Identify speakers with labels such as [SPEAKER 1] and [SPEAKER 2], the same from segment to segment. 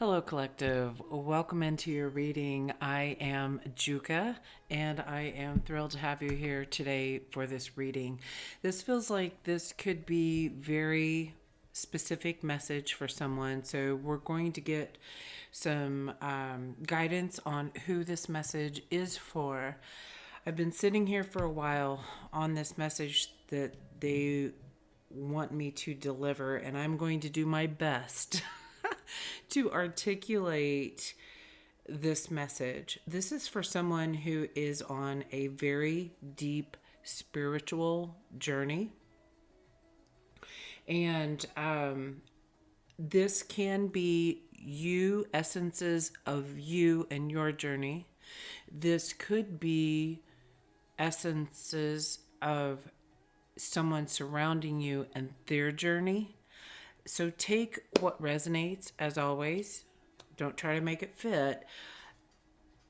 [SPEAKER 1] Hello, Collective. Welcome into your reading. I am Juka, and I am thrilled to have you here today for this reading. This feels like this could be very specific message for someone, so we're going to get some guidance on who this message is for. I've been sitting here for a while on this message that they want me to deliver, and I'm going to do my best to articulate this message. This is for someone who is on a very deep spiritual journey. And this can be you, essences of you and your journey. This could be essences of someone surrounding you and their journey. So take what resonates, as always. Don't try to make it fit.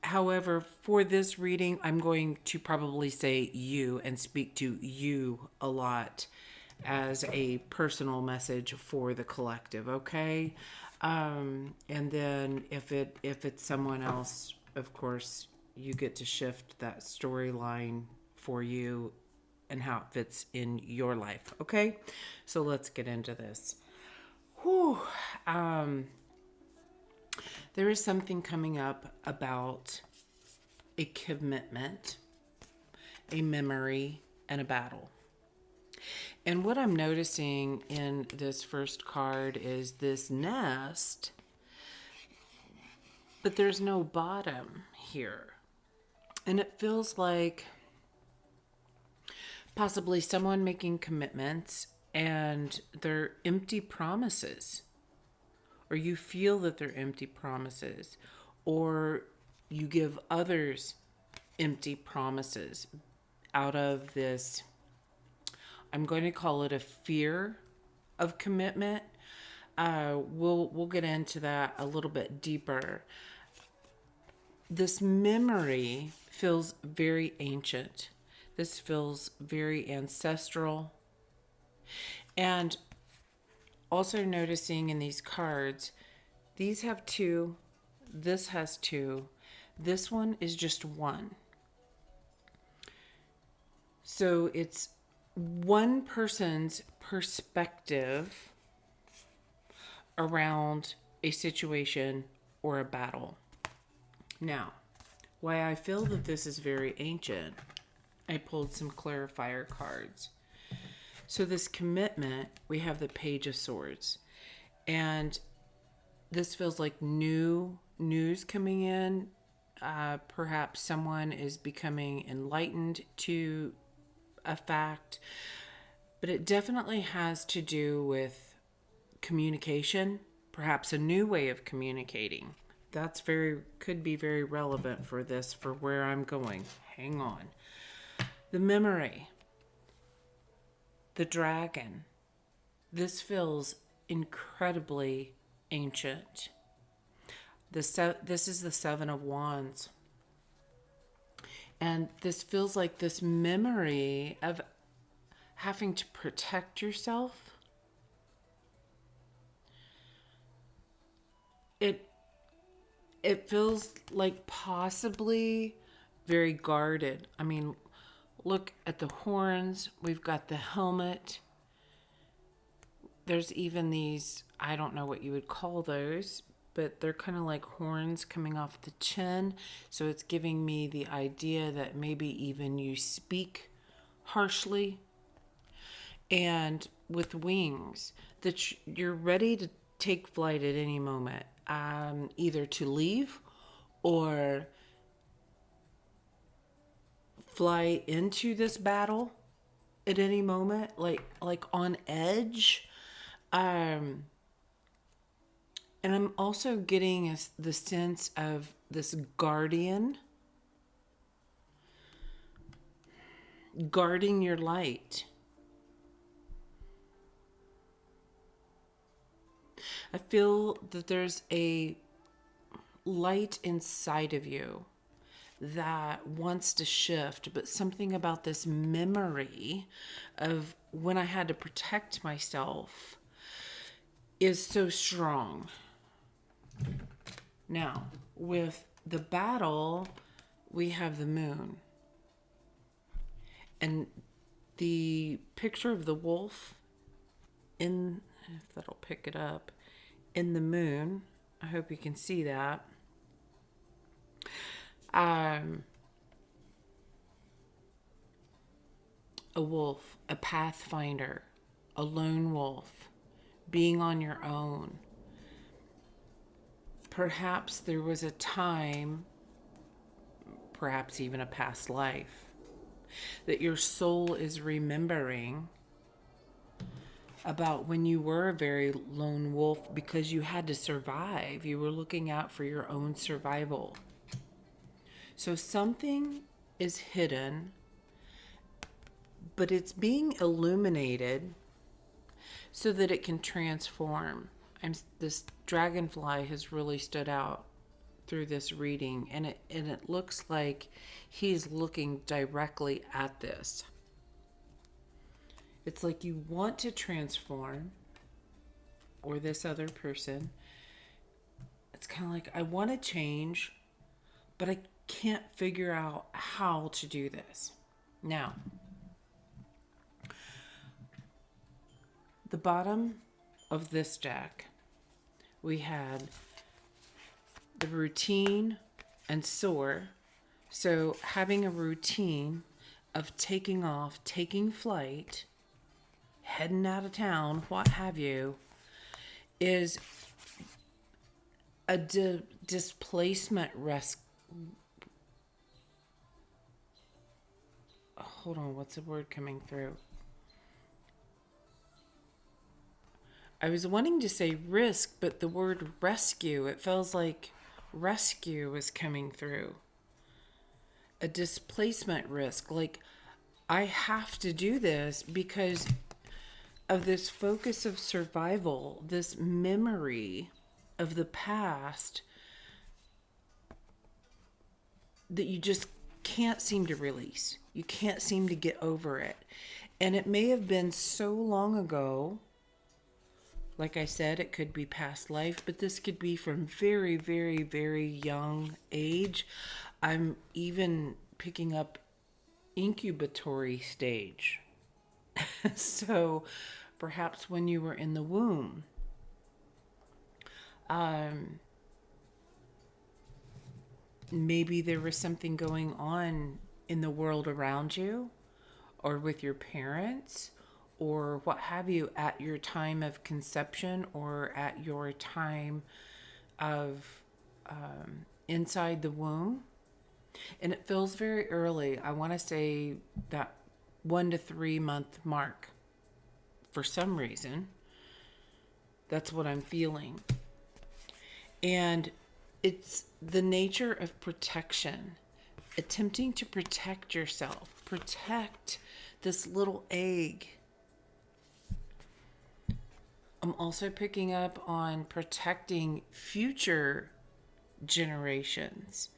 [SPEAKER 1] However, for this reading, I'm going to probably say you and speak to you a lot as a personal message for the collective, okay? And then if it's someone else, of course, you get to shift that storyline for you and how it fits in your life, okay? So let's get into this. Whew. There is something coming up about a commitment, a memory, and a battle. And what I'm noticing in this first card is this nest, but there's no bottom here. And it feels like possibly someone making commitments and they're empty promises, or you feel that they're empty promises, or you give others empty promises out of this, I'm going to call it a fear of commitment. We'll get into that a little bit deeper. This memory feels very ancient. This feels very ancestral. And also noticing in these cards, these have two, this has two, this one is just one. So it's one person's perspective around a situation or a battle. Now, why I feel that this is very ancient, I pulled some clarifier cards. So this commitment, we have the Page of Swords. And this feels like new news coming in. Perhaps someone is becoming enlightened to a fact. But it definitely has to do with communication, perhaps a new way of communicating. That's could be very relevant for this, for where I'm going. Hang on. The memory. The dragon. This feels incredibly ancient. This is the Seven of Wands. And this feels like this memory of having to protect yourself. It feels like possibly very guarded. I mean, look at the horns. We've got the helmet. There's even these, I don't know what you would call those, but they're kind of like horns coming off the chin. So it's giving me the idea that maybe even you speak harshly. And with wings, that you're ready to take flight at any moment, either to leave or fly into this battle at any moment, like on edge. And I'm also getting the sense of this guardian guarding your light. I feel that there's a light inside of you that wants to shift, but something about this memory of when I had to protect myself is so strong. Now, with the battle, we have the moon. And the picture of the wolf in, if that'll pick it up, in the moon, I hope you can see that. A wolf, a pathfinder, a lone wolf, being on your own. Perhaps there was a time, perhaps even a past life, that your soul is remembering about when you were a very lone wolf because you had to survive. You were looking out for your own survival. So something is hidden, but it's being illuminated so that it can transform. This dragonfly has really stood out through this reading, and it looks like he's looking directly at this. It's like you want to transform, or this other person. It's kind of like, I want to change, but I can't figure out how to do this. Now, the bottom of this deck, we had the routine and soar. So having a routine of taking off, taking flight, heading out of town, what have you, is a displacement risk. Hold on, what's the word coming through? I was wanting to say risk, but the word rescue, it feels like rescue is coming through. A displacement risk. Like, I have to do this because of this focus of survival, this memory of the past that you just can't seem to release. You can't seem to get over it. And it may have been so long ago. Like I said, it could be past life, but this could be from very, very, very young age. I'm even picking up incubatory stage. So perhaps when you were in the womb. Maybe there was something going on in the world around you, or with your parents, or what have you, at your time of conception, or at your time of inside the womb. And it feels very early. I want to say that 1 to 3 month mark. For some reason, that's what I'm feeling. And it's the nature of protection, attempting to protect yourself, protect this little egg. I'm also picking up on protecting future generations,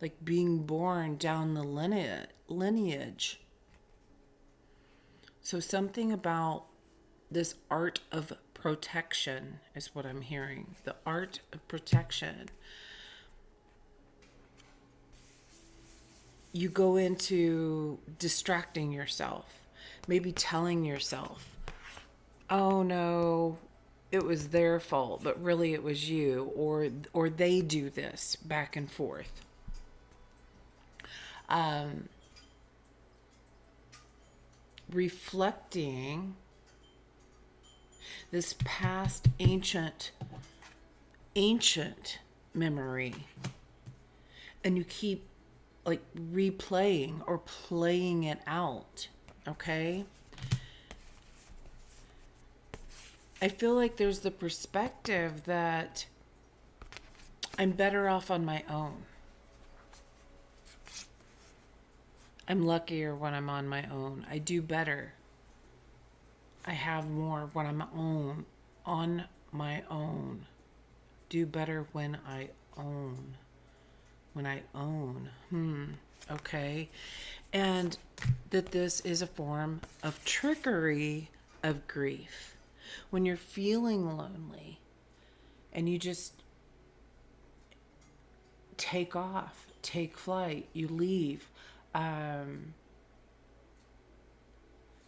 [SPEAKER 1] like being born down the lineage. So something about this art of protection is what I'm hearing. The art of protection. You go into distracting yourself, maybe telling yourself, oh no, it was their fault, but really it was you, or they do this back and forth. Reflecting this past ancient memory, and you keep like replaying or playing it out. Okay, I feel like there's the perspective that I'm better off on my own. I'm luckier when I'm on my own. I do better. I have more when I'm on my own. Do better when I own. When I own. Okay. And that this is a form of trickery of grief. When you're feeling lonely, and you just take off, take flight, you leave.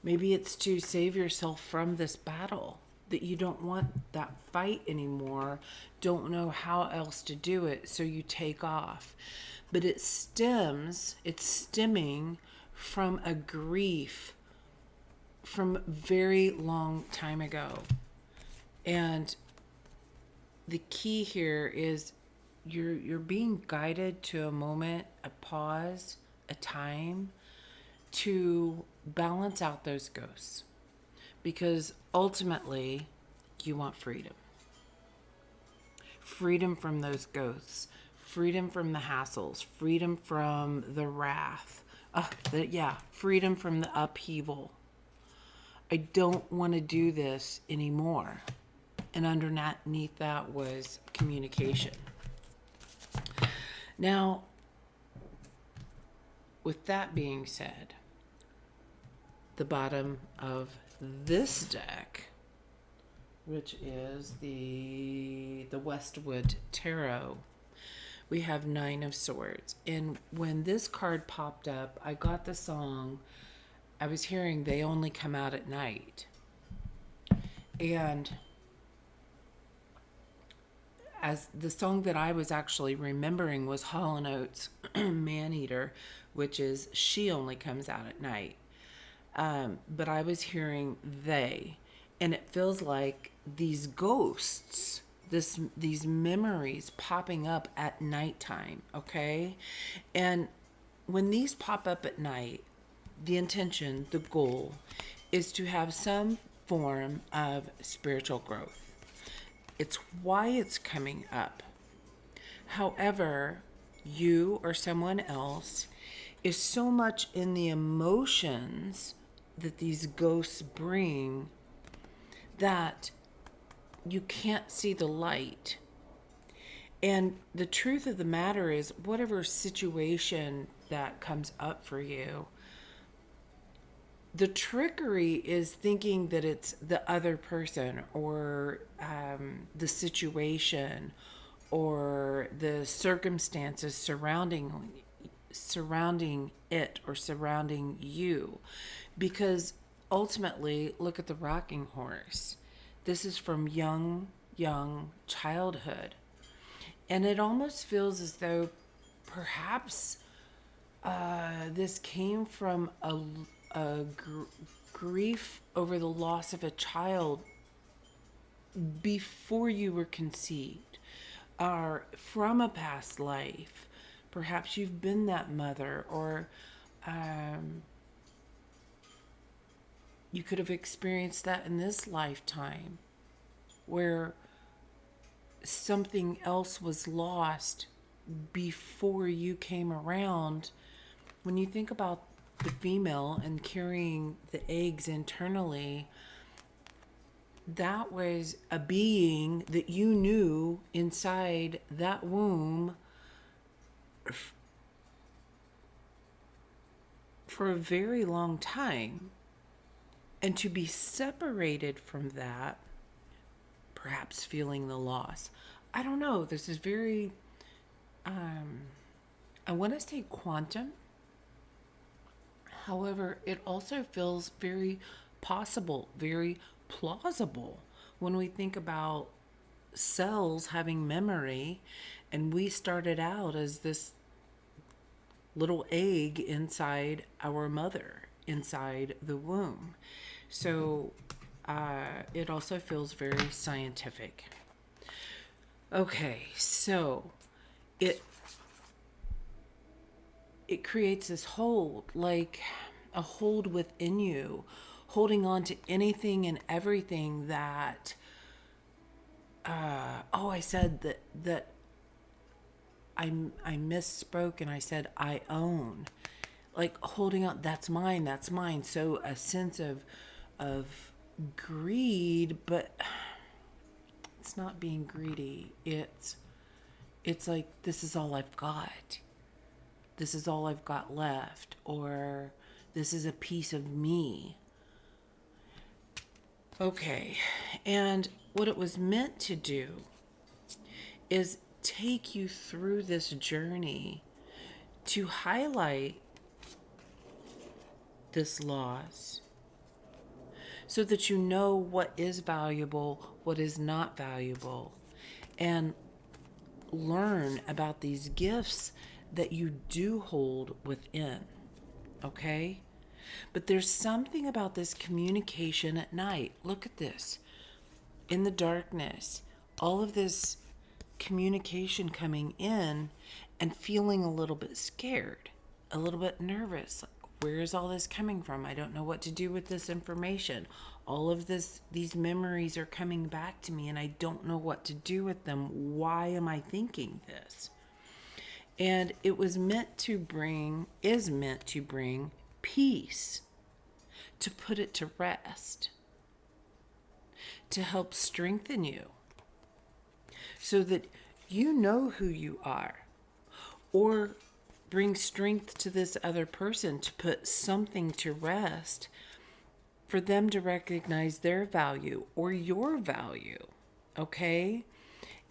[SPEAKER 1] Maybe it's to save yourself from this battle, that you don't want that fight anymore, don't know how else to do it, so you take off. But it's stemming from a grief from very long time ago. And the key here is you're being guided to a moment, a pause, a time to balance out those ghosts, because ultimately you want freedom from those ghosts, freedom from the hassles, freedom from the wrath, freedom from the upheaval. I don't want to do this anymore. And underneath that was communication. Now, with that being said, the bottom of this deck, which is the Westwood Tarot, we have 9 of Swords. And when this card popped up, I got the song. I was hearing They Only Come Out at Night. And as the song that I was actually remembering was Hall & Oates' Maneater, which is She Only Comes Out at Night. But I was hearing They, and it feels like these ghosts, these memories popping up at nighttime, okay? And when these pop up at night, the intention, the goal, is to have some form of spiritual growth. It's why it's coming up. However, you or someone else is so much in the emotions that these ghosts bring that you can't see the light. And the truth of the matter is, whatever situation that comes up for you, the trickery is thinking that it's the other person or the situation or the circumstances surrounding it or surrounding you. Because ultimately, look at the rocking horse. This is from young childhood. And it almost feels as though perhaps this came from a grief over the loss of a child before you were conceived, or from a past life. Perhaps you've been that mother, or you could have experienced that in this lifetime, where something else was lost before you came around. When you think about the female and carrying the eggs internally, that was a being that you knew inside that womb for a very long time. And to be separated from that, perhaps feeling the loss. I don't know. This is very, I want to say quantum. However, it also feels very possible, very plausible when we think about cells having memory, and we started out as this little egg inside our mother, inside the womb. So it also feels very scientific. Okay, so it creates this hold, like a hold within you, holding on to anything and everything that I said that I misspoke, and I said I own, like holding on, that's mine. So a sense of greed, but it's not being greedy. It's like, this is all I've got. This is all I've got left, or this is a piece of me. Okay, and what it was meant to do is take you through this journey to highlight this loss so that you know what is valuable, what is not valuable, and learn about these gifts that you do hold within. Okay? But there's something about this communication at night. Look at this. In the darkness, all of this communication coming in and feeling a little bit scared, a little bit nervous. Like, where is all this coming from? I don't know what to do with this information. All of these memories are coming back to me and I don't know what to do with them. Why am I thinking this? And it was meant to bring, is meant to bring peace, to put it to rest, to help strengthen you so that you know who you are, or bring strength to this other person to put something to rest for them to recognize their value or your value. Okay?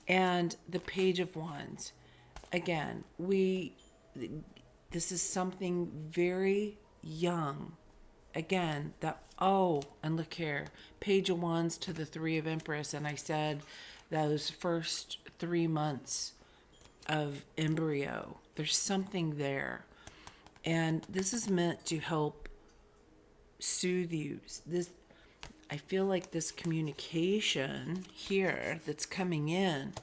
[SPEAKER 1] And the Page of Wands. Again, this is something very young. Again, and look here, Page of Wands to the Three of Empress, and I said those first 3 months of embryo, there's something there. And this is meant to help soothe you. I feel like this communication here that's coming in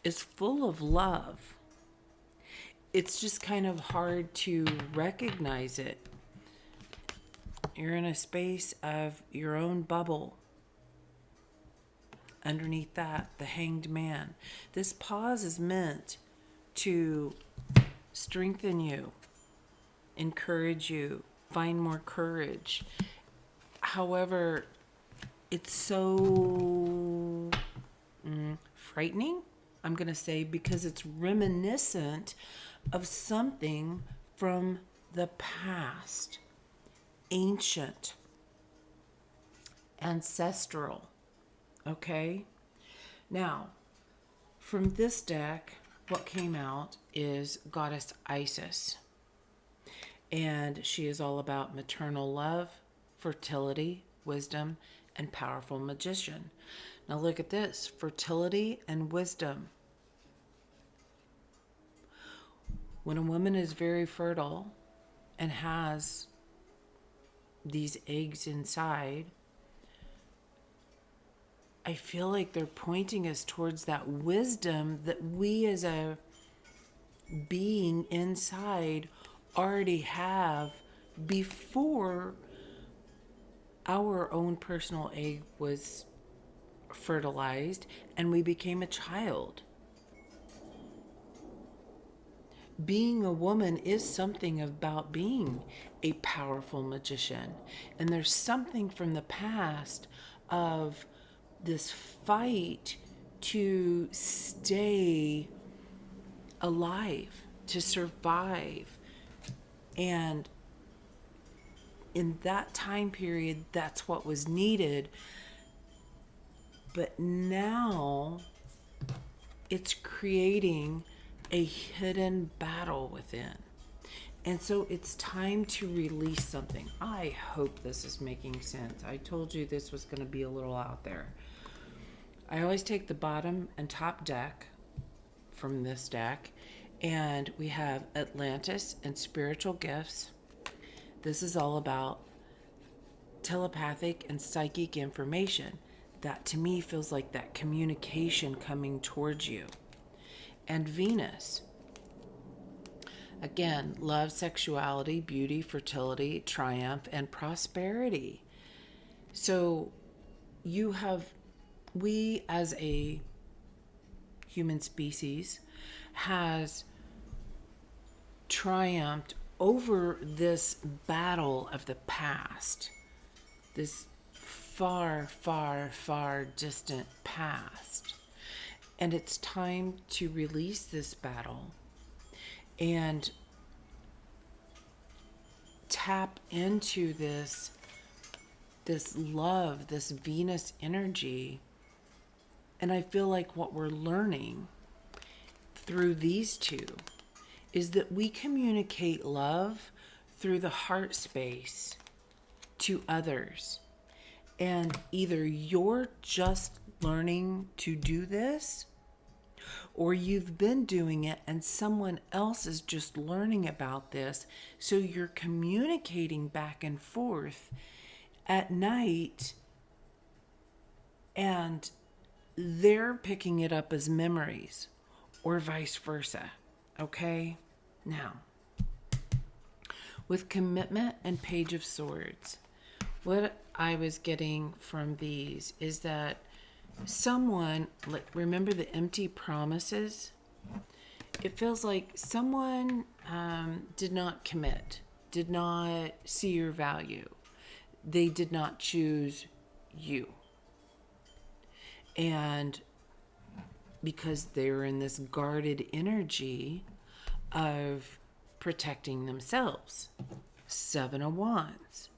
[SPEAKER 1] is full of love. It's just kind of hard to recognize it. You're in a space of your own bubble. Underneath that, the Hanged Man. This pause is meant to strengthen you, encourage you, find more courage. However, it's so frightening, I'm going to say, because it's reminiscent of something from the past, ancient, ancestral. Okay? Now, from this deck, what came out is Goddess Isis. And she is all about maternal love, fertility, wisdom, and powerful magician. Now look at this, fertility and wisdom. When a woman is very fertile and has these eggs inside, I feel like they're pointing us towards that wisdom that we as a being inside already have before our own personal egg was fertilized and we became a child. Being a woman is something about being a powerful magician. And there's something from the past of this fight to stay alive, to survive. And in that time period, that's what was needed. But now it's creating a hidden battle within. And so it's time to release something. I hope this is making sense. I told you this was going to be a little out there. I always take the bottom and top deck from this deck, and we have Atlantis and spiritual gifts. This is all about telepathic and psychic information. That to me feels like that communication coming towards you. And Venus. Again, love, sexuality, beauty, fertility, triumph, and prosperity. So we as a human species has triumphed over this battle of the past, this far, far, far distant past. And it's time to release this battle and tap into this love, this Venus energy. And I feel like what we're learning through these two is that we communicate love through the heart space to others. And either you're just learning to do this, or you've been doing it and someone else is just learning about this. So you're communicating back and forth at night, and they're picking it up as memories, or vice versa. Okay? Now, with Commitment and Page of Swords, what I was getting from these is that someone, like, remember the empty promises? It feels like someone did not commit, did not see your value. They did not choose you. And because they're in this guarded energy of protecting themselves. 7 of Wands.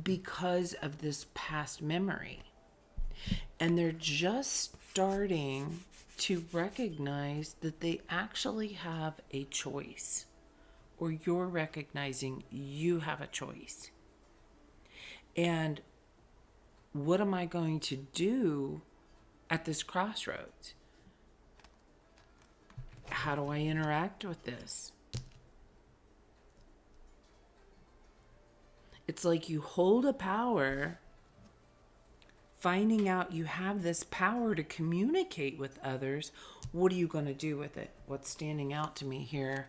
[SPEAKER 1] Because of this past memory. And they're just starting to recognize that they actually have a choice. Or you're recognizing you have a choice. And what am I going to do at this crossroads? How do I interact with this? It's like you hold a power, finding out you have this power to communicate with others. What are you going to do with it? What's standing out to me here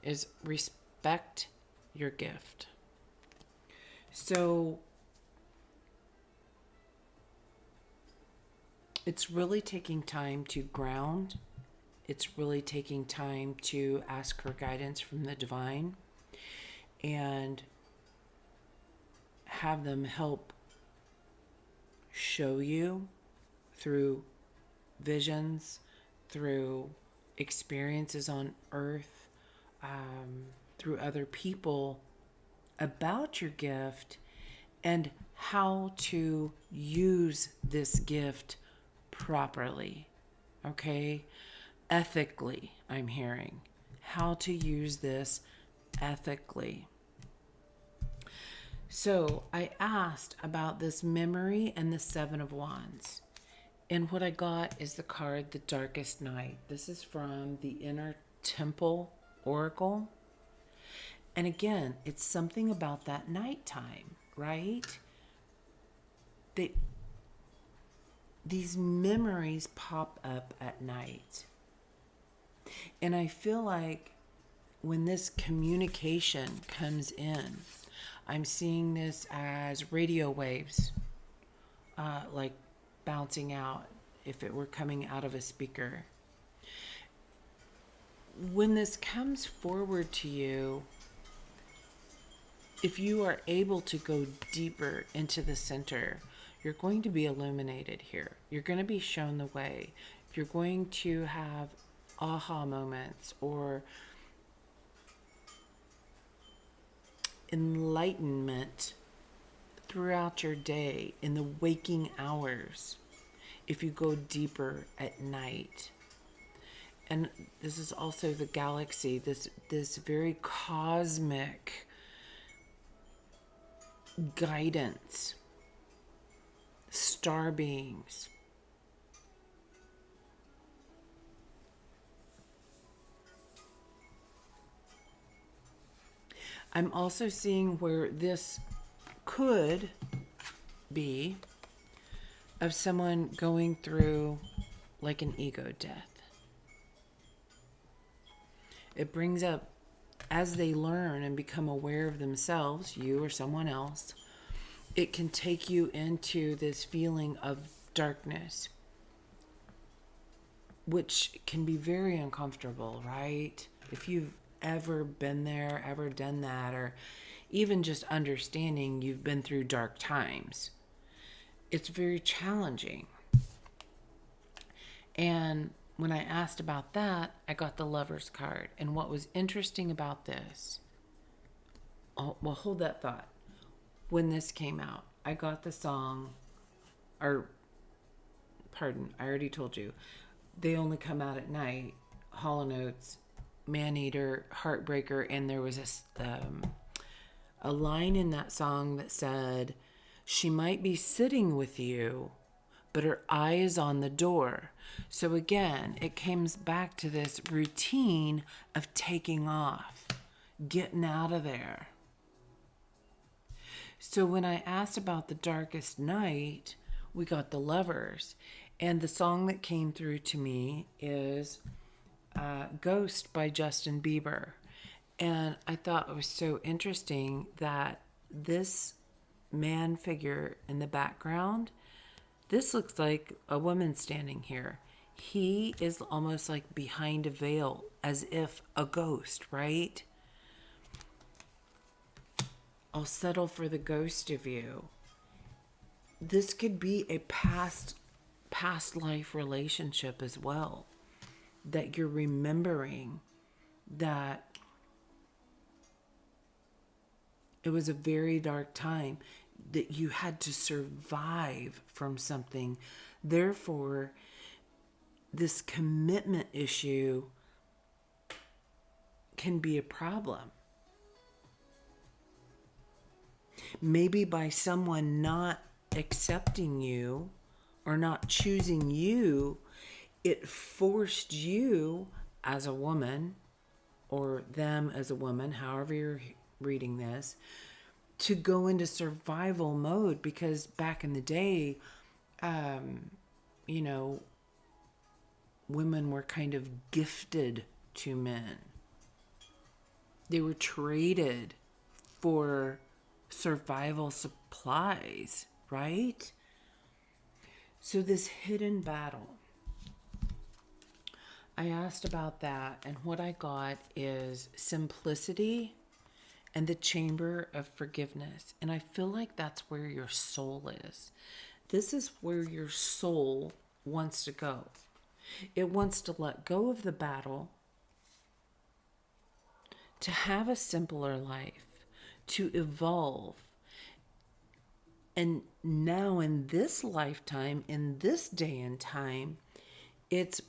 [SPEAKER 1] is respect your gift. So it's really taking time to ground. It's really taking time to ask for guidance from the divine and have them help show you through visions, through experiences on earth, through other people about your gift and how to use this gift properly. Okay? Ethically, I'm hearing. How to use this ethically. So I asked about this memory and the 7 of Wands. And what I got is the card, The Darkest Night. This is from the Inner Temple Oracle. And again, it's something about that nighttime, right? These memories pop up at night. And I feel like when this communication comes in, I'm seeing this as radio waves, like bouncing out if it were coming out of a speaker. When this comes forward to you, if you are able to go deeper into the center, you're going to be illuminated here. You're going to be shown the way. You're going to have aha moments or enlightenment throughout your day in the waking hours if you go deeper at night. And this is also the galaxy, this very cosmic guidance, star beings. I'm also seeing where this could be of someone going through like an ego death. It brings up, as they learn and become aware of themselves, you or someone else, it can take you into this feeling of darkness, which can be very uncomfortable, right? If you've ever been there, ever done that, or even just understanding you've been through dark times, it's very challenging. And when I asked about that, I got the Lover's card. And what was interesting about this, well, hold that thought. When this came out, I got the song, I already told you, they only come out at night. Hall & Oates, Maneater, Heartbreaker, and there was a line in that song that said, "She might be sitting with you, but her eye is on the door." So again, it comes back to this routine of taking off, getting out of there. So when I asked about The Darkest Night, we got The Lovers. And the song that came through to me is Ghost by Justin Bieber. And I thought it was so interesting that this man figure in the background, this looks like a woman standing here. He is almost like behind a veil, as if a ghost, right? I'll settle for the ghost of you. This could be a past life relationship as well, that you're remembering that it was a very dark time, that you had to survive from something. Therefore, this commitment issue can be a problem. Maybe by someone not accepting you or not choosing you, it forced you as a woman, or them as a woman, however you're reading this, to go into survival mode. Because back in the day, women were kind of gifted to men. They were traded for survival supplies, right? So this hidden battle, I asked about that, and what I got is simplicity and the chamber of forgiveness. And I feel like that's where your soul is. This is where your soul wants to go. It wants to let go of the battle, to have a simpler life, to evolve. And now in this lifetime, in this day and time, it's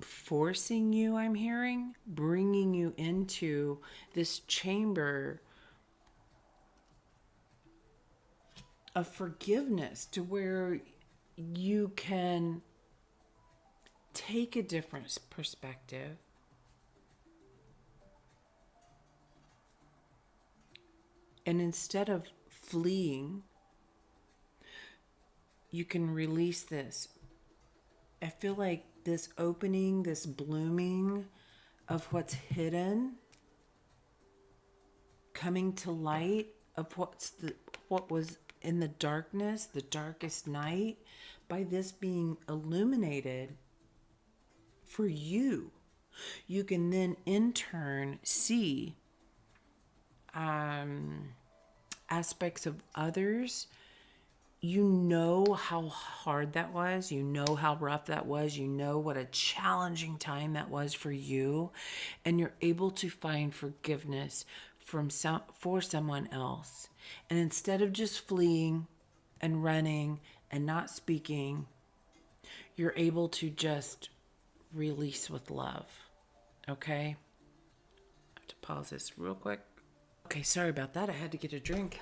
[SPEAKER 1] forcing you, I'm hearing, bringing you into this chamber of forgiveness, to where you can take a different perspective and instead of fleeing, you can release this. I feel like this opening, this blooming of what's hidden, coming to light of what was in the darkness, the darkest night, by this being illuminated for you, you can then in turn see aspects of others. You know how hard that was. You know how rough that was. You know what a challenging time that was for you. And you're able to find forgiveness for someone else. And instead of just fleeing and running and not speaking, you're able to just release with love. Okay? I have to pause this real quick. Okay, sorry about that. I had to get a drink.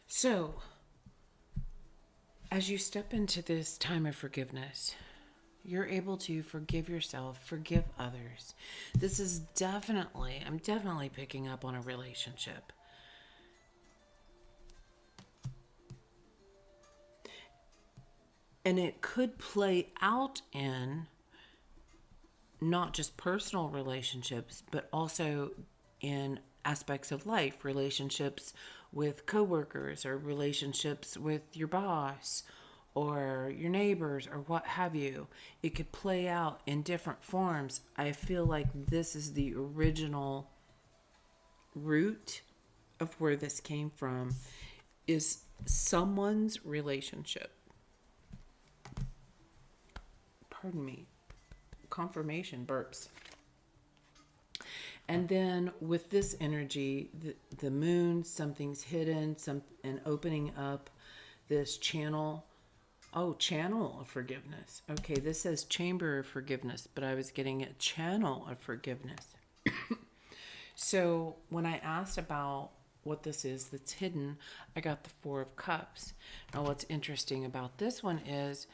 [SPEAKER 1] So, as you step into this time of forgiveness, you're able to forgive yourself, forgive others. This is I'm definitely picking up on a relationship. And it could play out in not just personal relationships, but also in aspects of life, relationships with coworkers, or relationships with your boss or your neighbors, or what have you. It could play out in different forms. I feel like this is the original root of where this came from, is someone's relationship. Pardon me. Confirmation burps. And then with this energy, the moon, something's hidden, and opening up this channel Oh, channel of forgiveness. Okay, this says chamber of forgiveness, but I was getting a channel of forgiveness. So when I asked about what this is that's hidden, I got the Four of Cups. Now, what's interesting about this one is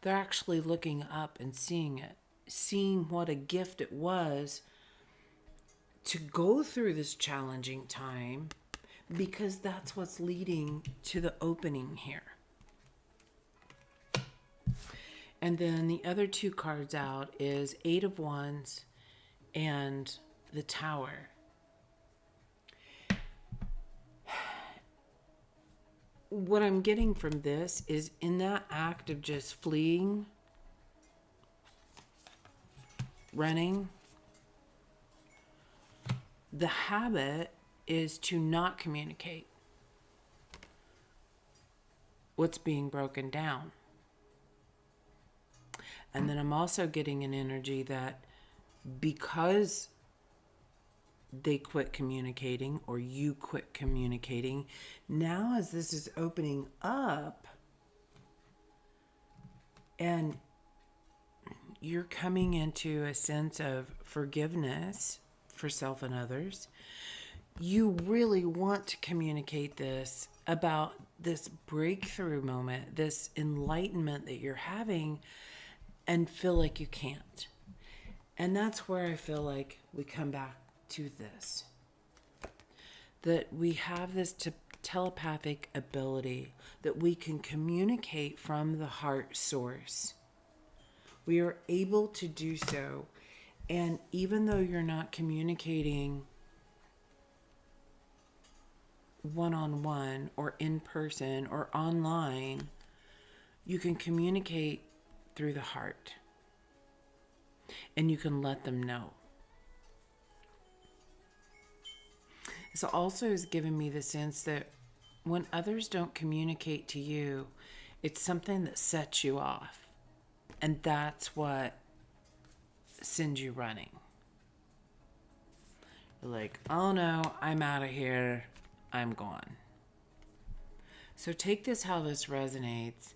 [SPEAKER 1] they're actually looking up and seeing it, seeing what a gift it was to go through this challenging time, because that's what's leading to the opening here. And then the other two cards out is Eight of Wands and the Tower. What I'm getting from this is, in that act of just fleeing, running, the habit is to not communicate what's being broken down. And then I'm also getting an energy that because they quit communicating, or you quit communicating, now as this is opening up and you're coming into a sense of forgiveness for self and others, you really want to communicate this about this breakthrough moment, this enlightenment that you're having, and feel like you can't. And that's where I feel like we come back to this, that we have this telepathic ability, that we can communicate from the heart source. We are able to do so. And even though you're not communicating one-on-one or in person or online, you can communicate through the heart, and you can let them know. This also has given me the sense that when others don't communicate to you, it's something that sets you off, and that's what sends you running. You're like, oh no, I'm out of here, I'm gone. So take this how this resonates.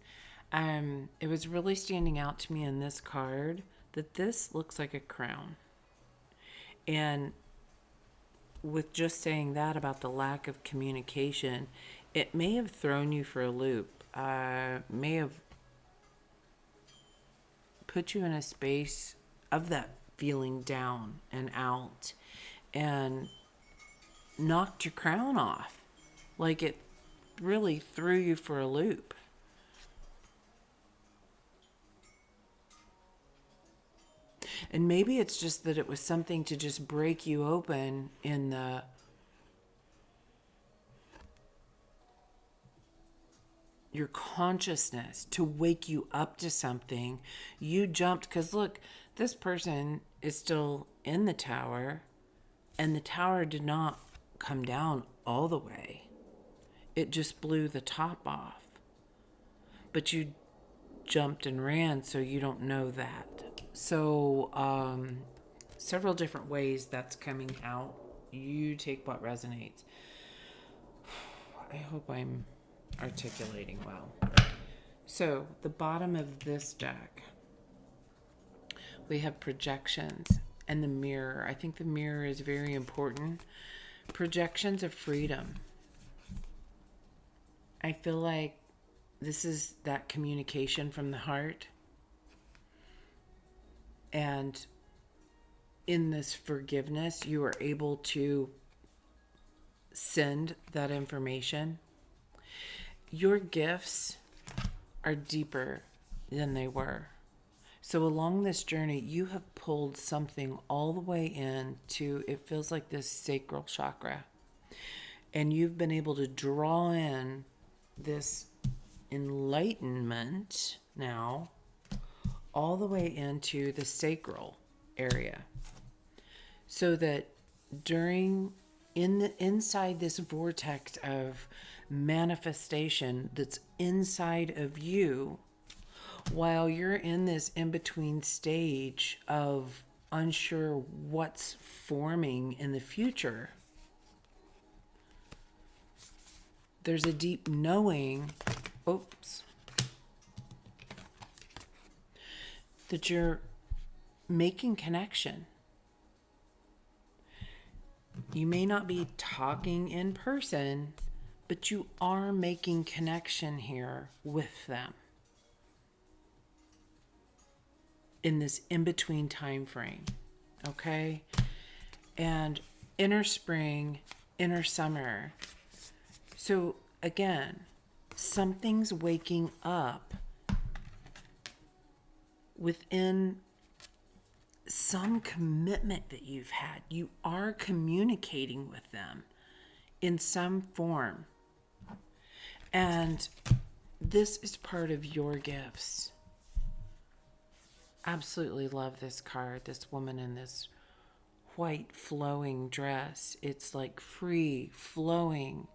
[SPEAKER 1] It was really standing out to me in this card that this looks like a crown. And with just saying that about the lack of communication, it may have thrown you for a loop. May have put you in a space of that feeling down and out, and knocked your crown off. Like, it really threw you for a loop. And maybe it's just that it was something to just break you open in your consciousness, to wake you up to something. You jumped because look, this person is still in the tower, and the tower did not come down all the way. It just blew the top off. But you jumped and ran, so you don't know that. So several different ways that's coming out. You take what resonates. I hope I'm articulating well. So the bottom of this deck, we have projections and the mirror. I think the mirror is very important. Projections of freedom. I feel like this is that communication from the heart. And in this forgiveness, you are able to send that information. Your gifts are deeper than they were. So along this journey, you have pulled something all the way in to, it feels like this sacral chakra. And you've been able to draw in this enlightenment now all the way into the sacral area, so that inside this vortex of manifestation that's inside of you, while you're in this in-between stage of unsure what's forming in the future, there's a deep knowing. Oops. that you're making connection. You may not be talking in person, but you are making connection here with them in this in-between time frame. Okay? And inner spring, inner summer. So again, something's waking up within some commitment that you've had. You are communicating with them in some form. And this is part of your gifts. Absolutely love this card. This woman in this white flowing dress. It's like free flowing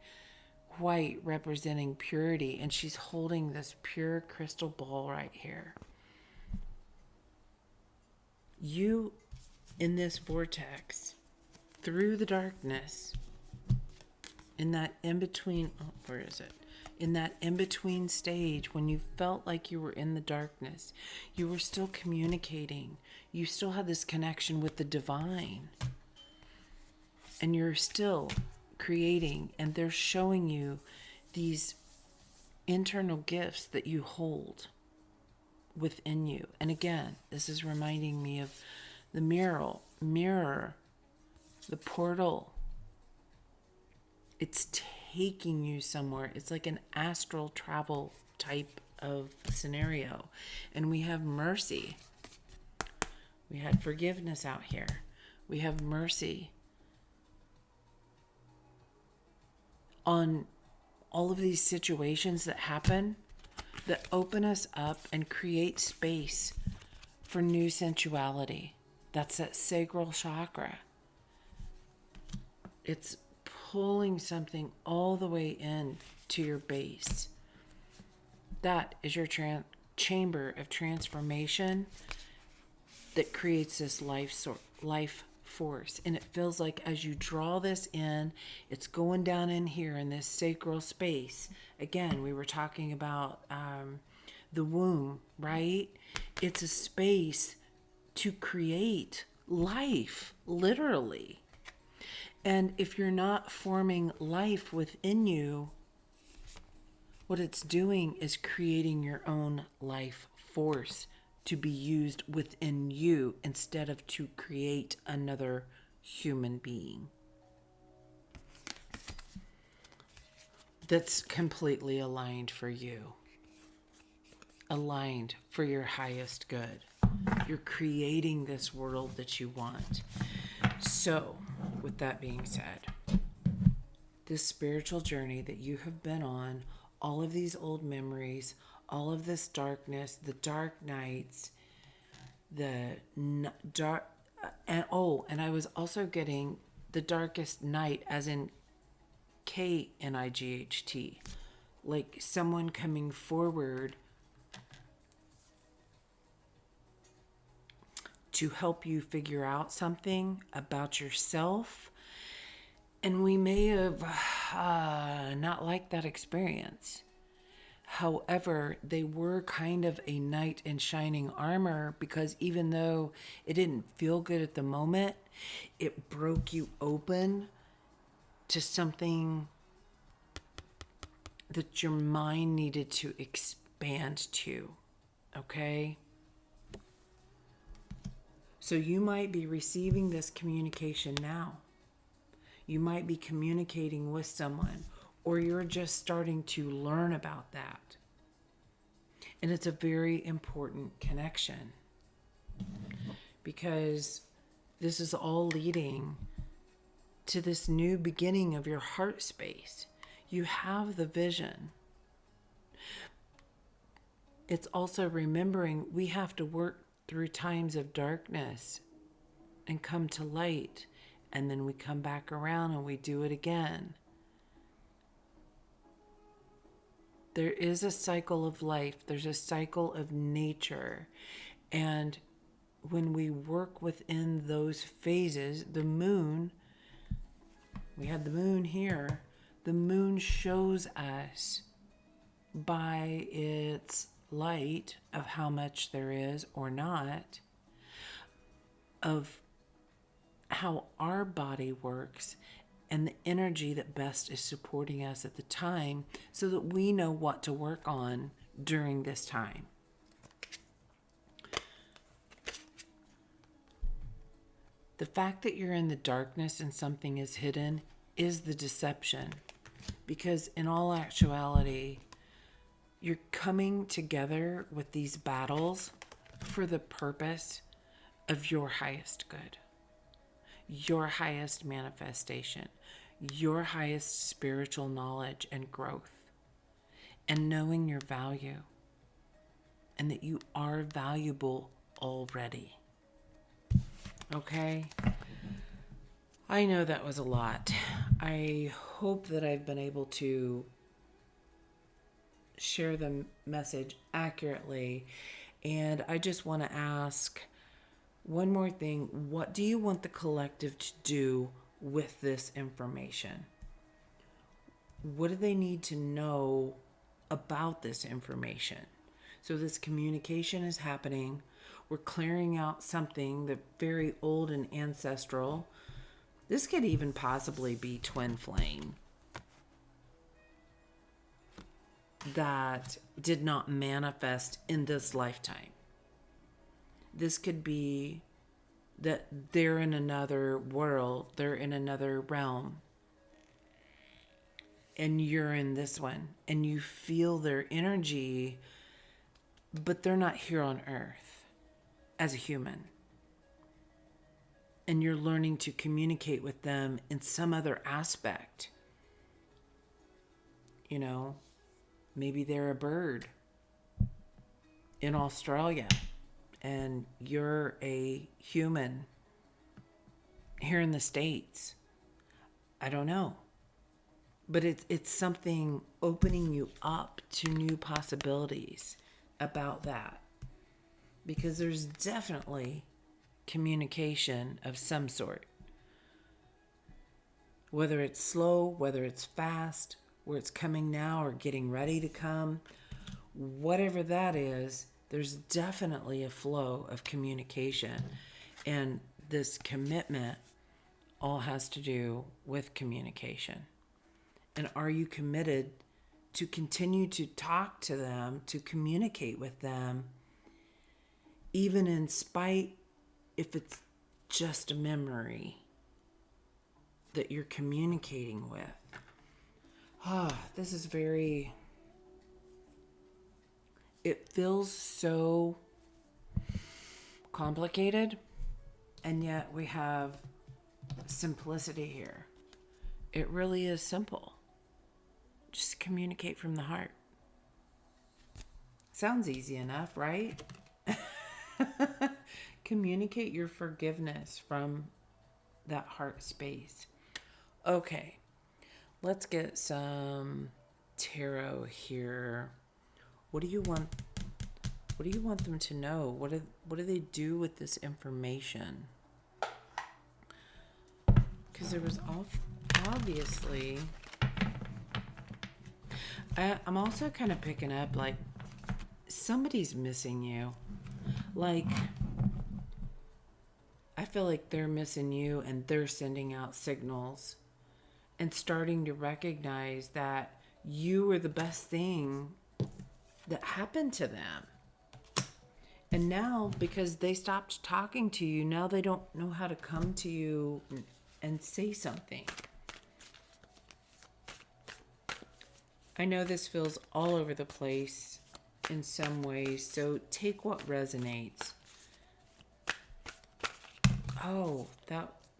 [SPEAKER 1] white representing purity. And she's holding this pure crystal ball right here. You, in this vortex, through the darkness, in that in-between, where is it? In that in-between stage, when you felt like you were in the darkness, you were still communicating. You still had this connection with the divine. And you're still creating, and they're showing you these internal gifts that you hold within you. And again, this is reminding me of the mirror, the portal. It's taking you somewhere. It's like an astral travel type of scenario. And we have mercy. We had forgiveness out here. We have mercy on all of these situations that happen, that open us up and create space for new sensuality. That's that sacral chakra. It's pulling something all the way in to your base. That is your chamber of transformation that creates this life force. And it feels like as you draw this in, it's going down in here in this sacral space. Again, we were talking about the womb, right? It's a space to create life, literally. And if you're not forming life within you, what it's doing is creating your own life force to be used within you instead of to create another human being that's completely aligned for you, aligned for your highest good. You're creating this world that you want. So, with that being said, this spiritual journey that you have been on, all of these old memories, all of this darkness, the dark nights, the dark, and I was also getting the darkest night as in KNIGHT, like someone coming forward to help you figure out something about yourself. And we may have not liked that experience. However, they were kind of a knight in shining armor, because even though it didn't feel good at the moment, it broke you open to something that your mind needed to expand to. Okay? So you might be receiving this communication now. You might be communicating with someone, or you're just starting to learn about that. And it's a very important connection, because this is all leading to this new beginning of your heart space. You have the vision. It's also remembering we have to work through times of darkness and come to light, and then we come back around and we do it again. There is a cycle of life. There's a cycle of nature. And when we work within those phases, the moon, we had the moon here, the moon shows us by its light of how much there is or not, of how our body works and the energy that best is supporting us at the time, so that we know what to work on during this time. The fact that you're in the darkness and something is hidden is the deception. Because in all actuality, you're coming together with these battles for the purpose of your highest good, your highest manifestation, your highest spiritual knowledge and growth, and knowing your value and that you are valuable already. Okay? I know that was a lot. I hope that I've been able to share the message accurately. And I just want to ask one more thing. What do you want the collective to do with this information? What do they need to know about this information? So this communication is happening. We're clearing out something that's very old and ancestral. This could even possibly be twin flame that did not manifest in this lifetime. This could be that they're in another world, they're in another realm, and you're in this one, and you feel their energy, but they're not here on earth as a human. And you're learning to communicate with them in some other aspect. You know, maybe they're a bird in Australia and you're a human here in the States. I don't know. But it's something opening you up to new possibilities about that. Because there's definitely communication of some sort. Whether it's slow, whether it's fast, where it's coming now or getting ready to come, whatever that is, there's definitely a flow of communication. And this commitment all has to do with communication. And are you committed to continue to talk to them, to communicate with them, even in spite if it's just a memory that you're communicating with? This is very, it feels so complicated, and yet we have simplicity here. It really is simple. Just communicate from the heart. Sounds easy enough, right? Communicate your forgiveness from that heart space. Okay, let's get some tarot here. What do you want? What do you want them to know? What do they do with this information? Because there was obviously. I'm also kind of picking up like somebody's missing you. Like, I feel like they're missing you and they're sending out signals and starting to recognize that you were the best thing that happened to them. And now, because they stopped talking to you, now they don't know how to come to you and say something. I know this feels all over the place in some ways, so take what resonates. Oh,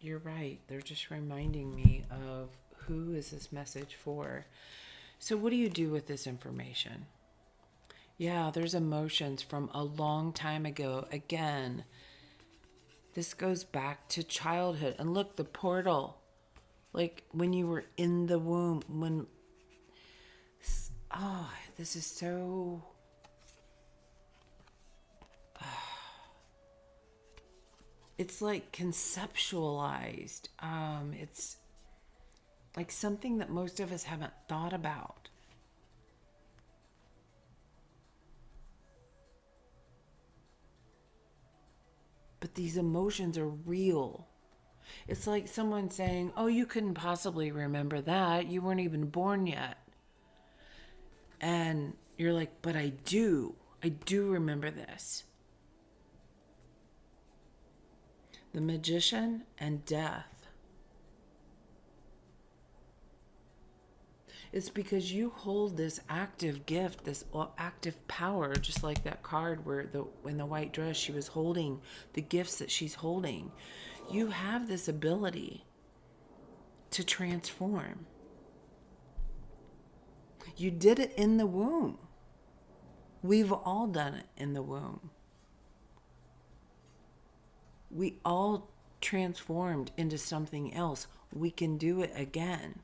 [SPEAKER 1] you're right. They're just reminding me of who is this message for. So what do you do with this information? Yeah, there's emotions from a long time ago. Again, this goes back to childhood. And look, the portal. Like when you were in the womb, this is so... It's like conceptualized. It's like something that most of us haven't thought about. these emotions are real. It's like someone saying, oh, you couldn't possibly remember that. You weren't even born yet. And you're like, but I do. I do remember this. The Magician and death. It's because you hold this active gift, this active power, just like that card where in the white dress she was holding the gifts that she's holding. You have this ability to transform. You did it in the womb. We've all done it in the womb. We all transformed into something else. We can do it again.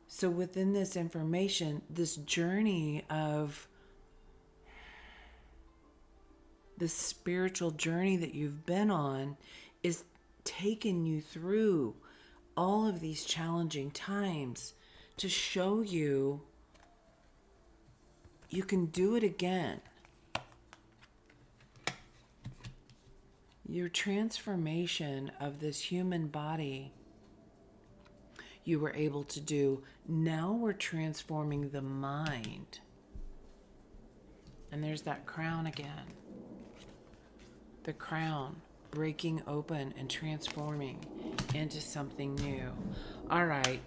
[SPEAKER 1] So within this information, this journey of this spiritual journey that you've been on is taking you through all of these challenging times to show you you can do it again. Your transformation of this human body you were able to do. Now we're transforming the mind. And there's that crown again. The crown breaking open and transforming into something new. All right.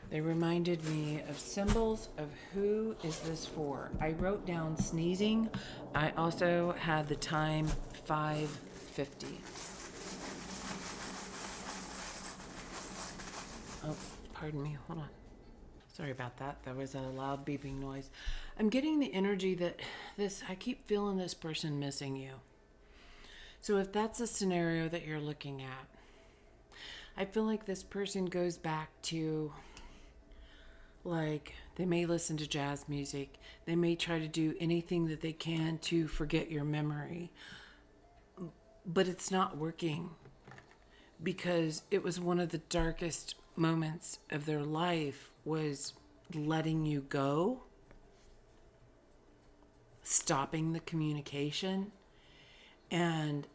[SPEAKER 1] They reminded me of symbols of who is this for. I wrote down sneezing. I also had the time 5:50. Oh, pardon me. Hold on. Sorry about that. That was a loud beeping noise. I'm getting the energy that I keep feeling this person missing you. So if that's a scenario that you're looking at, I feel like this person goes back to, like, they may listen to jazz music. They may try to do anything that they can to forget your memory. But it's not working because it was one of the darkest moments of their life was letting you go, stopping the communication. And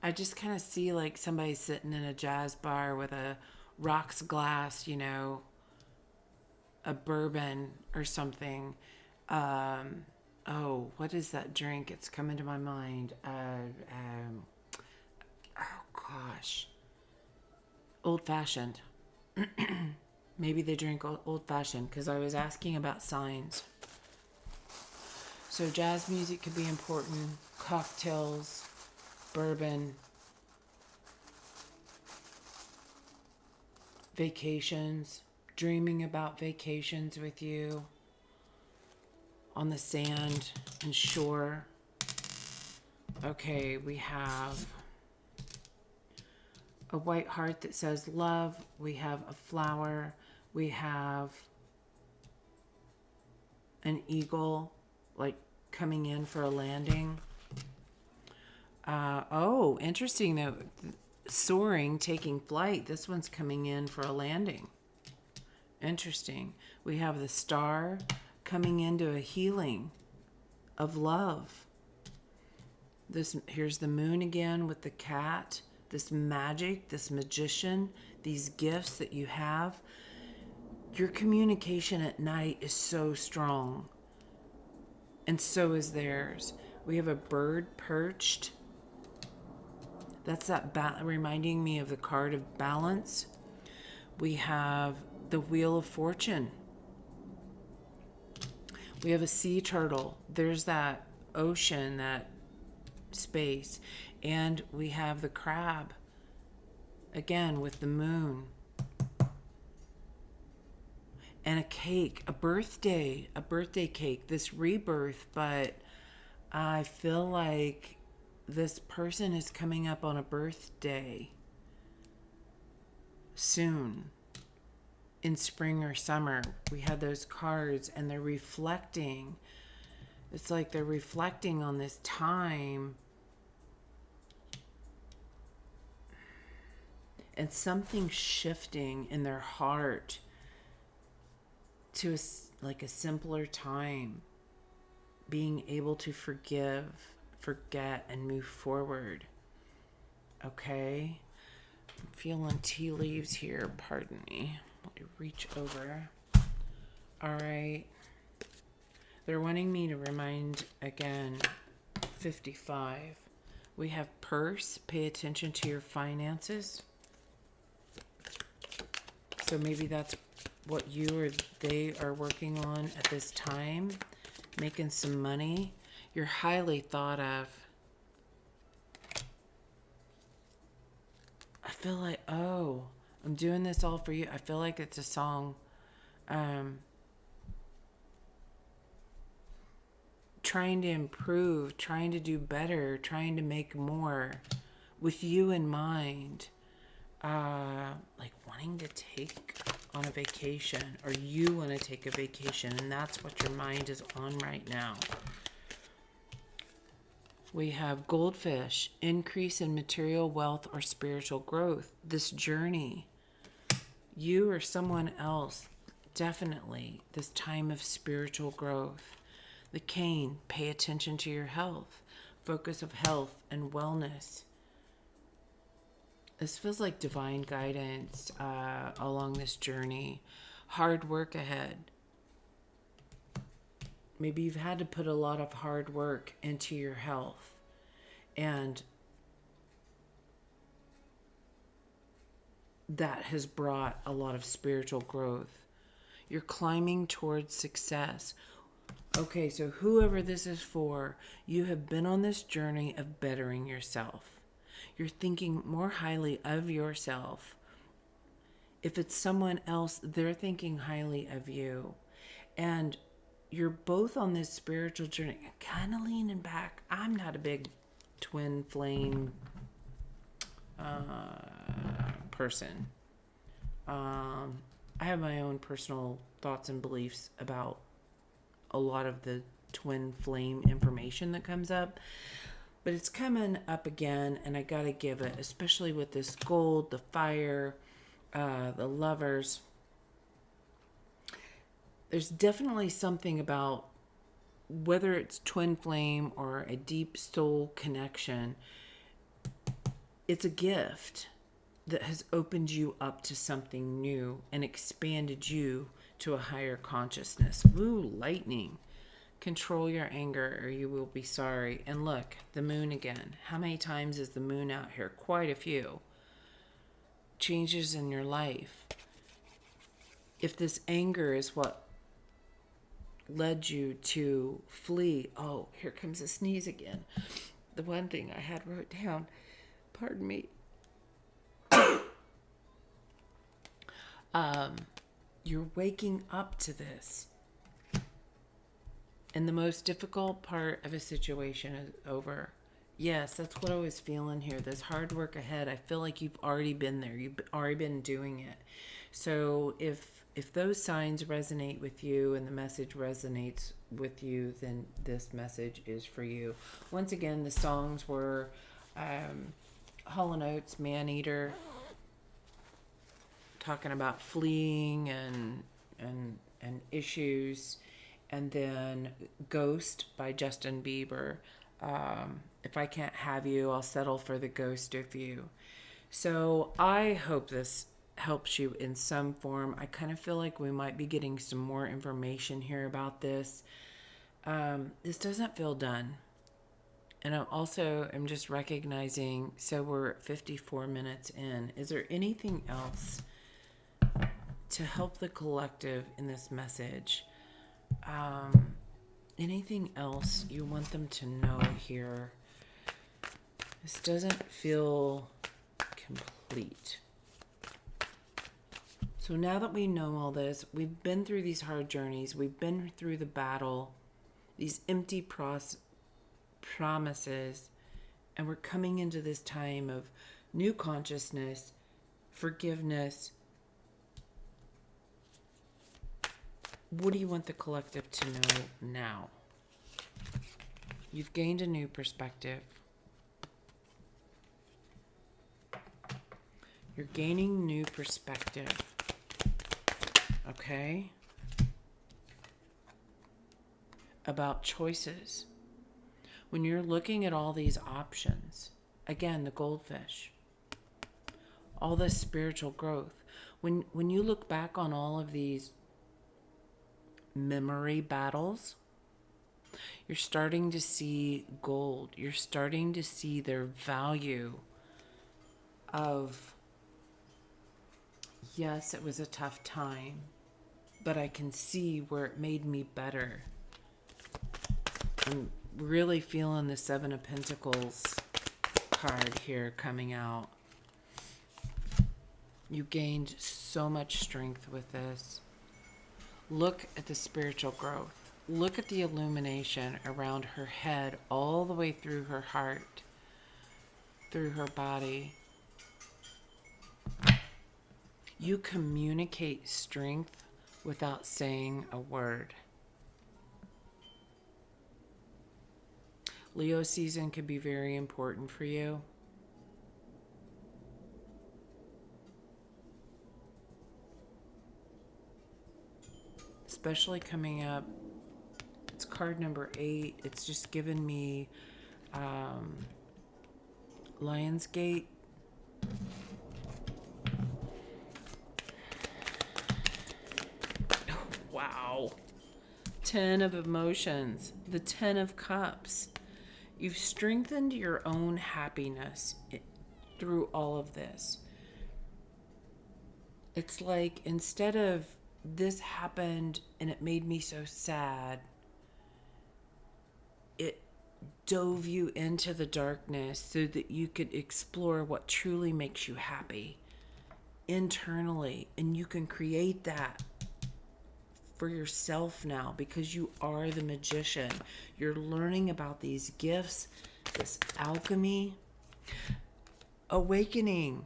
[SPEAKER 1] I just kind of see like somebody sitting in a jazz bar with a rocks glass, a bourbon or something. What is that drink? It's coming to my mind. Old fashioned. Maybe they drink old fashioned because I was asking about signs. So jazz music could be important. Cocktails, bourbon, vacations, dreaming about vacations with you on the sand and shore. Okay, we have a white heart that says love. We have a flower. We have an eagle, like coming in for a landing. Interesting though. Soaring, taking flight. This one's coming in for a landing. Interesting. We have the star coming into a healing of love. Here's the moon again with the cat. This magic, this magician, these gifts that you have. Your communication at night is so strong. And so is theirs. We have a bird perched. That's reminding me of the card of balance. We have the Wheel of Fortune. We have a sea turtle. There's that ocean, that space. And we have the crab. Again, with the moon. And a cake, a birthday cake, this rebirth. But I feel like this person is coming up on a birthday soon. In spring or summer, we had those cards and they're reflecting. It's like they're reflecting on this time and something shifting in their heart to like a simpler time, being able to forgive, forget, and move forward. Okay? I'm feeling tea leaves here. Pardon me. Let me reach over. All right. They're wanting me to remind again, 55. We have purse. Pay attention to your finances. So maybe that's what you or they are working on at this time. Making some money. You're highly thought of. I feel like, oh, I'm doing this all for you. I feel like it's a song. Trying to improve, trying to do better, trying to make more with you in mind. Like wanting to take on a vacation, or you want to take a vacation, and that's what your mind is on right now. We have goldfish, increase in material wealth or spiritual growth. This journey, you or someone else, definitely this time of spiritual growth. The cane, pay attention to your health, focus of health and wellness. This feels like divine guidance along this journey. Hard work ahead. Maybe you've had to put a lot of hard work into your health, and that has brought a lot of spiritual growth. You're climbing towards success. Okay, so whoever this is for, you have been on this journey of bettering yourself. You're thinking more highly of yourself. If it's someone else, they're thinking highly of you. And you're both on this spiritual journey. Kind of leaning back. I'm not a big twin flame person. I have my own personal thoughts and beliefs about a lot of the twin flame information that comes up, but it's coming up again, and I gotta give it, especially with this gold, the fire, the lovers. There's definitely something about whether it's twin flame or a deep soul connection. It's a gift that has opened you up to something new and expanded you to a higher consciousness. Ooh, lightning. Control your anger or you will be sorry. And look, the moon again. How many times is the moon out here? Quite a few. Changes in your life. If this anger is what led you to flee. Oh, here comes a sneeze again. The one thing I had wrote down. Pardon me. You're waking up to this. And the most difficult part of a situation is over. Yes, that's what I was feeling here. This hard work ahead. I feel like you've already been there. You've already been doing it. So if those signs resonate with you and the message resonates with you, then this message is for you. Once again, the songs were Hall & Oates, Maneater, talking about fleeing and issues, and then Ghost by Justin Bieber. If I can't have you, I'll settle for the ghost of you. So I hope this helps you in some form. I kind of feel like we might be getting some more information here about this. This doesn't feel done. And I'm just recognizing, so we're at 54 minutes in. Is there anything else to help the collective in this message? Anything else you want them to know here? This doesn't feel complete. So now that we know all this, we've been through these hard journeys, we've been through the battle, these empty promises, and we're coming into this time of new consciousness, forgiveness. What do you want the collective to know now? You've gained a new perspective. You're gaining new perspective. Okay? about choices. When you're looking at all these options, again, the goldfish, all this spiritual growth, when you look back on all of these memory battles, you're starting to see gold. You're starting to see their value of, yes, it was a tough time, but I can see where it made me better. I'm really feeling the Seven of Pentacles card here coming out. You gained so much strength with this. Look at the spiritual growth. Look at the illumination around her head, all the way through her heart, through her body. You communicate strength without saying a word. Leo season can be very important for you. Especially coming up, it's card number 8. It's just given me Lionsgate. Oh, wow. 10 of emotions, the 10 of cups. You've strengthened your own happiness through all of this. It's like, instead of this happened and it made me so sad, it dove you into the darkness so that you could explore what truly makes you happy internally. And you can create that for yourself now, because you are the magician. You're learning about these gifts, this alchemy, awakening.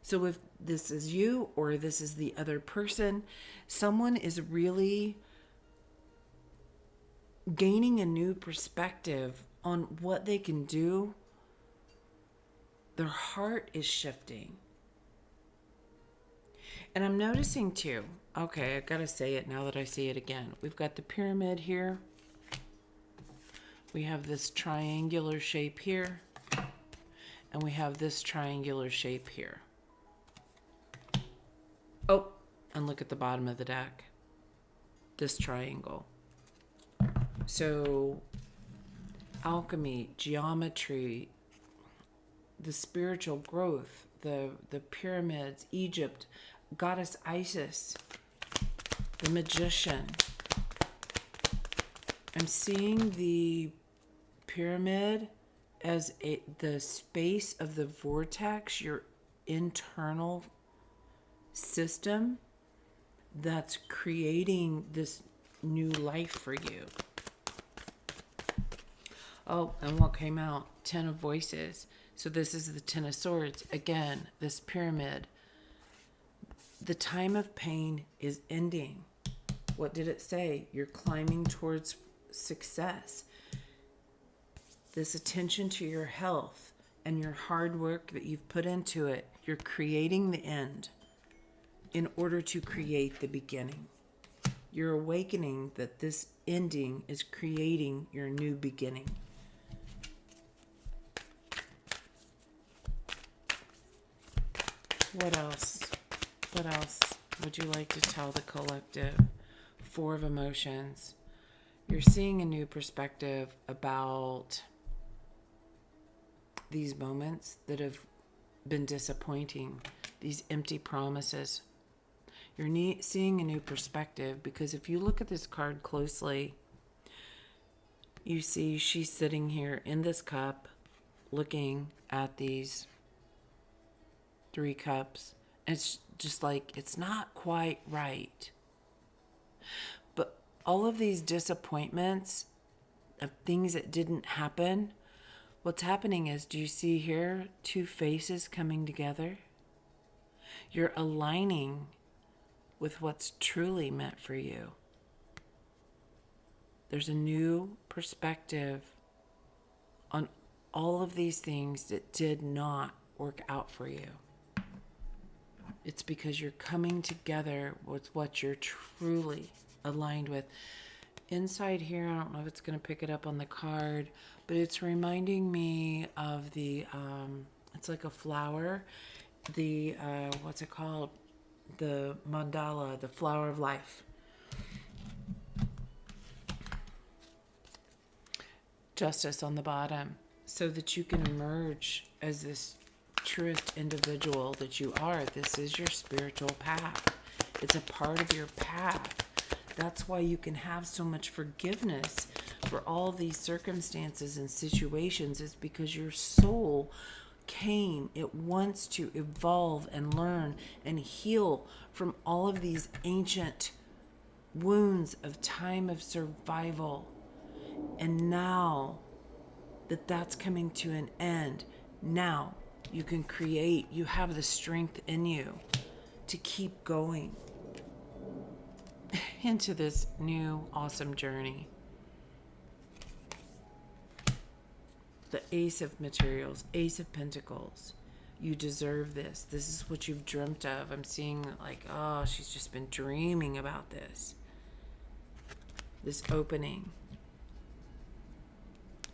[SPEAKER 1] So if this is you or this is the other person, someone is really gaining a new perspective on what they can do. Their heart is shifting. And I'm noticing too, okay, I've got to say it now that I see it again. We've got the pyramid here. We have this triangular shape here. And we have this triangular shape here. Oh, and look at the bottom of the deck. This triangle. So, alchemy, geometry, the spiritual growth, the pyramids, Egypt, goddess Isis, the magician. I'm seeing the pyramid as the space of the vortex, your internal system that's creating this new life for you. Oh, and what came out? 10 of Voices. So this is the 10 of Swords. Again, this pyramid. The time of pain is ending. What did it say? You're climbing towards success. This attention to your health and your hard work that you've put into it, you're creating the end in order to create the beginning. You're awakening that this ending is creating your new beginning. What else? What else would you like to tell the collective? 4 of Emotions. You're seeing a new perspective about these moments that have been disappointing, these empty promises. You're seeing a new perspective, because if you look at this card closely, you see she's sitting here in this cup looking at these 3 cups. It's just like, it's not quite right. But all of these disappointments of things that didn't happen, what's happening is, do you see here 2 faces coming together? You're aligning with what's truly meant for you. There's a new perspective on all of these things that did not work out for you. It's because you're coming together with what you're truly aligned with. inside here, I don't know if it's going to pick it up on the card, but it's reminding me of the, it's like a flower, the, what's it called? The mandala, the flower of life. Justice on the bottom, so that you can emerge as this truest individual that you are. This is your spiritual path. It's a part of your path. That's why you can have so much forgiveness for all these circumstances and situations, is because your soul came. It wants to evolve and learn and heal from all of these ancient wounds of time of survival. And now that that's coming to an end, now you can create, you have the strength in you to keep going into this new awesome journey. The Ace of Materials, Ace of Pentacles. You deserve this. This is what you've dreamt of. I'm seeing like, oh, she's just been dreaming about this. This opening.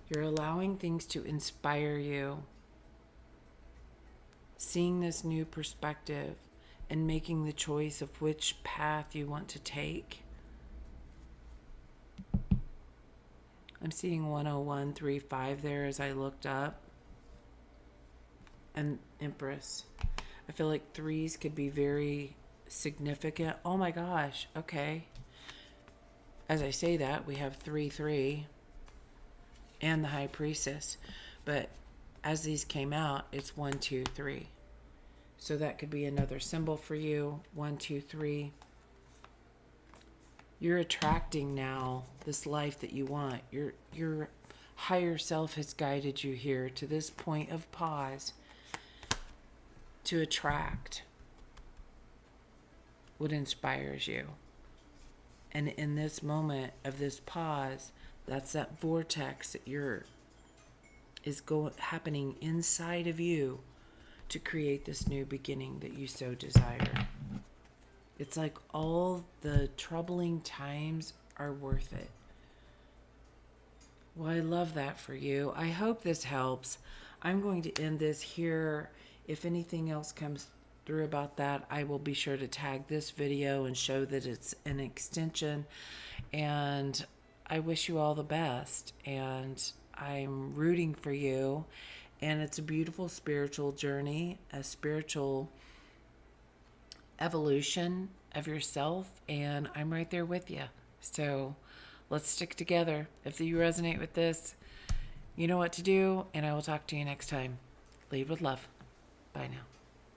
[SPEAKER 1] You're allowing things to inspire you. Seeing this new perspective and making the choice of which path you want to take. I'm seeing 10135 there as I looked up. And Empress. I feel like threes could be very significant. Oh my gosh. Okay. As I say that, we have 3-3 and the High Priestess. But as these came out, it's 1, 2, 3. So that could be another symbol for you. 1, 2, 3. You're attracting now this life that you want. Your higher self has guided you here to this point of pause to attract what inspires you. And in this moment of this pause, that's that vortex that happening inside of you to create this new beginning that you so desire. It's like all the troubling times are worth it. Well, I love that for you. I hope this helps. I'm going to end this here. If anything else comes through about that, I will be sure to tag this video and show that it's an extension. And I wish you all the best. And I'm rooting for you. And it's a beautiful spiritual journey, a spiritual evolution of yourself. And I'm right there with you. So let's stick together. If you resonate with this, you know what to do. And I will talk to you next time. Lead with love. Bye now.